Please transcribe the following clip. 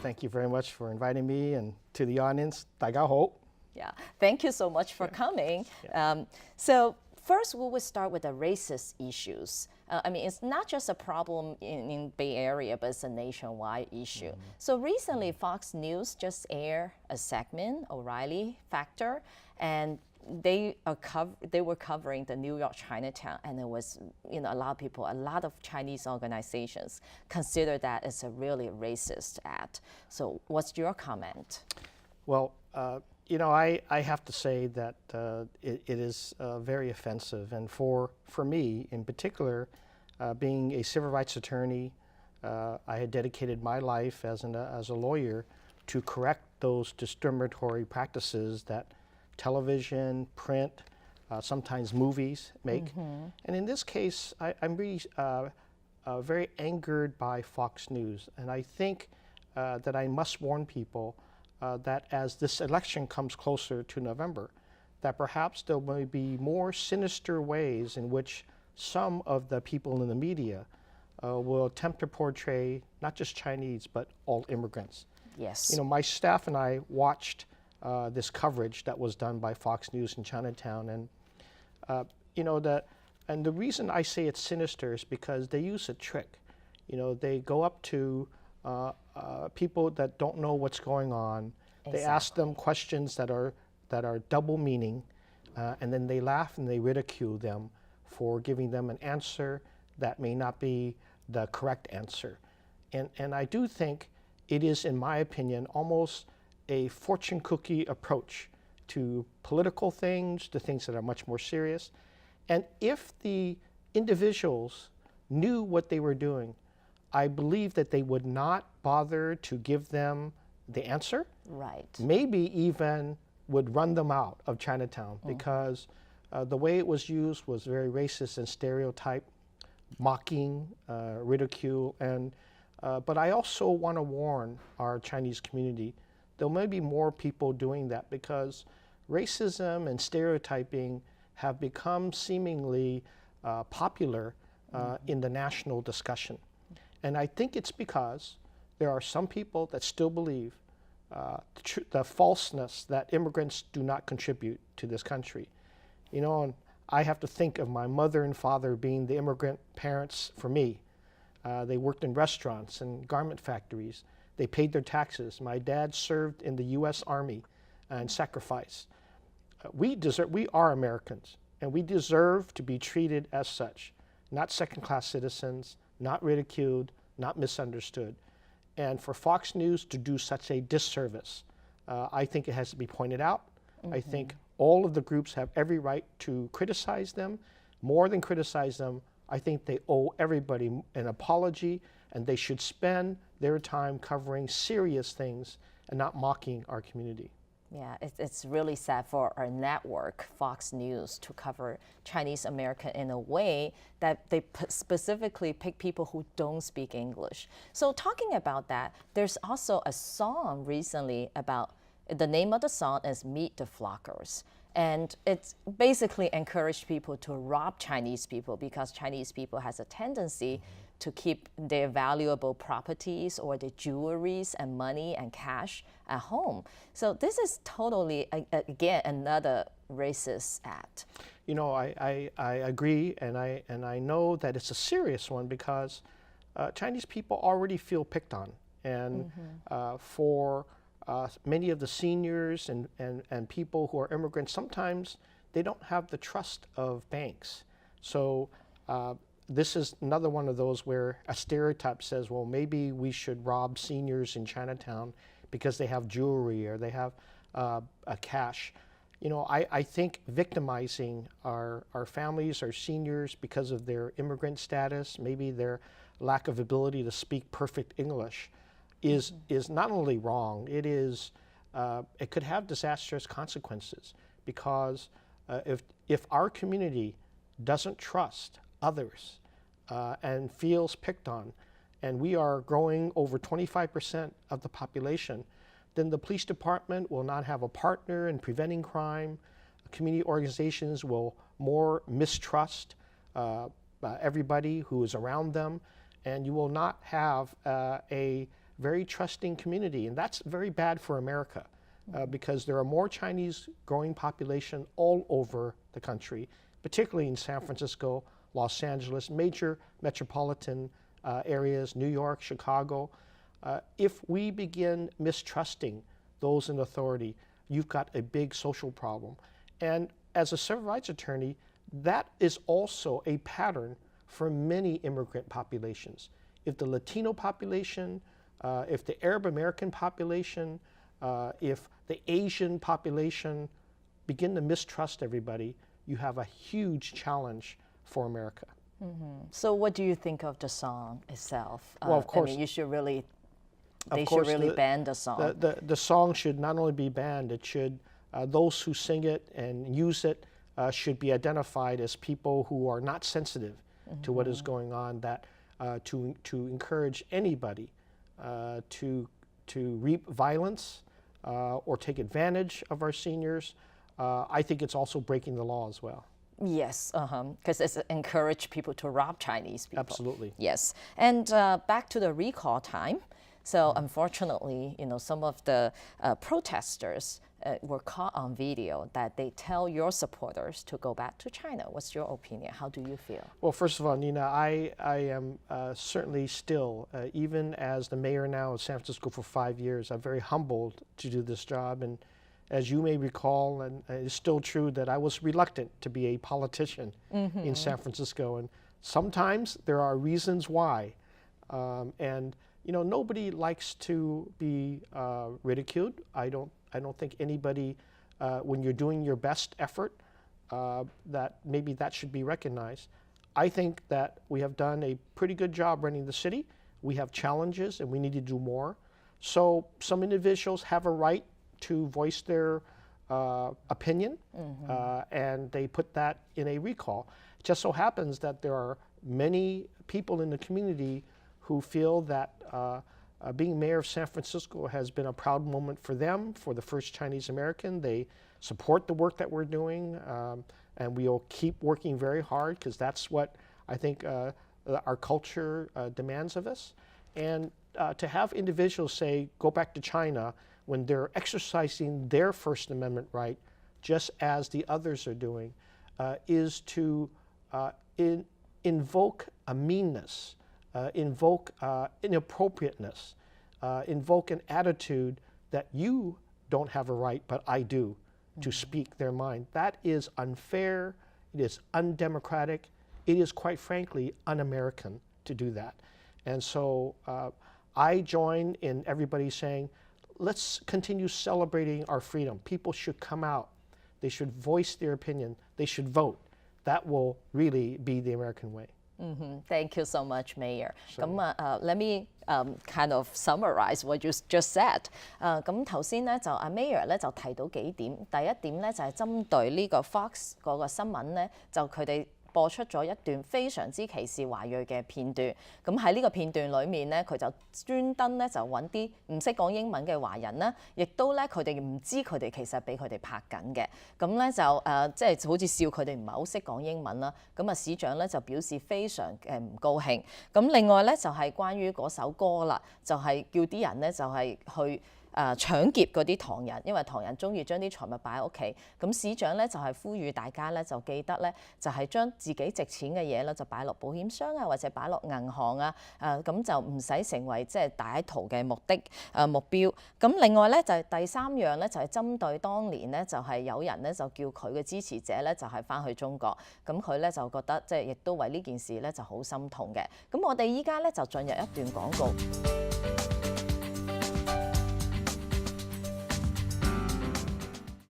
thank you very much for inviting me, and to the audience, 大家好. Yeah, thank you so much for coming. So first, we will start with the racist issues. I mean, it's not just a problem in Bay Area, but it's a nationwide issue. So recently, Fox News just aired a segment, O'Reilly Factor, and they were covering the New York Chinatown, and it was, a lot of people, a lot of Chinese organizations consider that as a really racist act. So what's your comment? Well, I have to say that it is very offensive, and for me in particular, being a civil rights attorney, I had dedicated my life as a lawyer to correct those discriminatory practices that television, print, sometimes movies make. And in this case, I'm really very angered by Fox News, and I think that I must warn people that as this election comes closer to November, that perhaps there may be more sinister ways in which some of the people in the media will attempt to portray not just Chinese, but all immigrants. Yes. My staff and I watched this coverage that was done by Fox News in Chinatown, and and the reason I say it's sinister is because they use a trick. They go up to people that don't know what's going on. Exactly. They ask them questions that are double meaning, and then they laugh and they ridicule them for giving them an answer that may not be the correct answer. And I do think it is, in my opinion, almost a fortune cookie approach to political things, to things that are much more serious. And if the individuals knew what they were doing, I believe that they would not bother to give them the answer. Right. Maybe even would run them out of Chinatown, because the way it was used was very racist and stereotype, mocking, ridicule, and but I also want to warn our Chinese community. There may be more people doing that because racism and stereotyping have become seemingly popular in the national discussion. And I think it's because there are some people that still believe the falseness that immigrants do not contribute to this country. And I have to think of my mother and father being the immigrant parents for me. They worked in restaurants and garment factories. They paid their taxes. My dad served in the U.S. Army and sacrificed. We are Americans, and we deserve to be treated as such, not second-class citizens, not ridiculed, not misunderstood. And for Fox News to do such a disservice, I think it has to be pointed out. I think all of the groups have every right to criticize them. More than criticize them, I think they owe everybody an apology, and they should spend their time covering serious things and not mocking our community. Yeah, it's really sad for our network, Fox News, to cover Chinese American in a way that they specifically pick people who don't speak English. So talking about that, there's also a song recently about, the name of the song is Meet the Flockers. And it's basically encouraged people to rob Chinese people because Chinese people has a tendency to keep their valuable properties or their jewelries and money and cash at home. So this is totally, again, another racist act. I agree, and I know that it's a serious one because Chinese people already feel picked on. And for many of the seniors and people who are immigrants, sometimes they don't have the trust of banks. So this is another one of those where a stereotype says, well, maybe we should rob seniors in Chinatown because they have jewelry or they have cash. I think victimizing our families, our seniors, because of their immigrant status, maybe their lack of ability to speak perfect English, is not only wrong, it could have disastrous consequences, because if our community doesn't trust others and feels picked on, and we are growing over 25% of the population, then the police department will not have a partner in preventing crime. Community organizations will more mistrust everybody who is around them, and you will not have a very trusting community, and that's very bad for America because there are more Chinese growing population all over the country, particularly in San Francisco, Los Angeles, major metropolitan areas, New York, Chicago. If we begin mistrusting those in authority, you've got a big social problem. And as a civil rights attorney, that is also a pattern for many immigrant populations. If the Latino population, if the Arab American population, if the Asian population begin to mistrust everybody, you have a huge challenge for America. So what do you think of the song itself? Well, of course. I mean, they Of course, should really ban the song. The song should not only be banned, it should, those who sing it and use it should be identified as people who are not sensitive to what is going on, that to encourage anybody to reap violence or take advantage of our seniors. I think it's also breaking the law as well. Yes, because it's encourage people to rob Chinese people. Absolutely. Yes, and back to the recall time. So unfortunately, some of the protesters were caught on video that they tell your supporters to go back to China. What's your opinion? How do you feel? Well, first of all, Nina, I am certainly still, even as the mayor now of San Francisco for 5 years, I'm very humbled to do this job. And as you may recall, and it's still true, that I was reluctant to be a politician in San Francisco. And sometimes there are reasons why. And nobody likes to be ridiculed. I don't think anybody, when you're doing your best effort, that maybe that should be recognized. I think that we have done a pretty good job running the city. We have challenges and we need to do more. So some individuals have a right to voice their opinion, and they put that in a recall. It just so happens that there are many people in the community who feel that being mayor of San Francisco has been a proud moment for them, for the first Chinese American. They support the work that we're doing, and we'll keep working very hard because that's what I think our culture demands of us. And to have individuals say, go back to China when they're exercising their First Amendment right, just as the others are doing, is to invoke a meanness, invoke inappropriateness, invoke an attitude that you don't have a right, but I do, to speak their mind. That is unfair, it is undemocratic, it is quite frankly un-American to do that. And so I join in everybody saying, let's continue celebrating our freedom. People should come out, they should voice their opinion, they should vote. That will really be the American way. Thank you so much, Mayor. Let me kind of summarize what you just said. 咁頭先咧就阿 Mayor 咧就提到幾點，第一點咧就係針對呢個 Fox 嗰個新聞咧，就佢哋播出咗一段非常之歧視華裔嘅片段。咁喺呢個片段裡面咧，佢就專登咧就揾啲唔識講英文嘅華人啦，亦都咧佢哋唔知佢哋其實俾佢哋拍緊嘅。咁咧就即係好似笑佢哋唔係好識講英文啦。咁市長咧就表示非常唔高興。咁另外咧就係關於嗰首歌啦，就係叫啲人咧就係去搶劫嗰啲唐人，因為唐人中意將啲財物擺喺屋企。咁市長咧就係呼籲大家咧就記得咧就係將自己值錢嘅嘢咧就擺落保險箱啊，或者擺落銀行啊，咁就唔使成為即係歹徒嘅目標。咁另外咧就係第三樣咧就係針對當年咧就係有人咧就叫佢嘅支持者咧就係翻去中國，咁佢咧就覺得即係亦都為呢件事咧就好心痛嘅。咁我哋依家咧就進入一段廣告。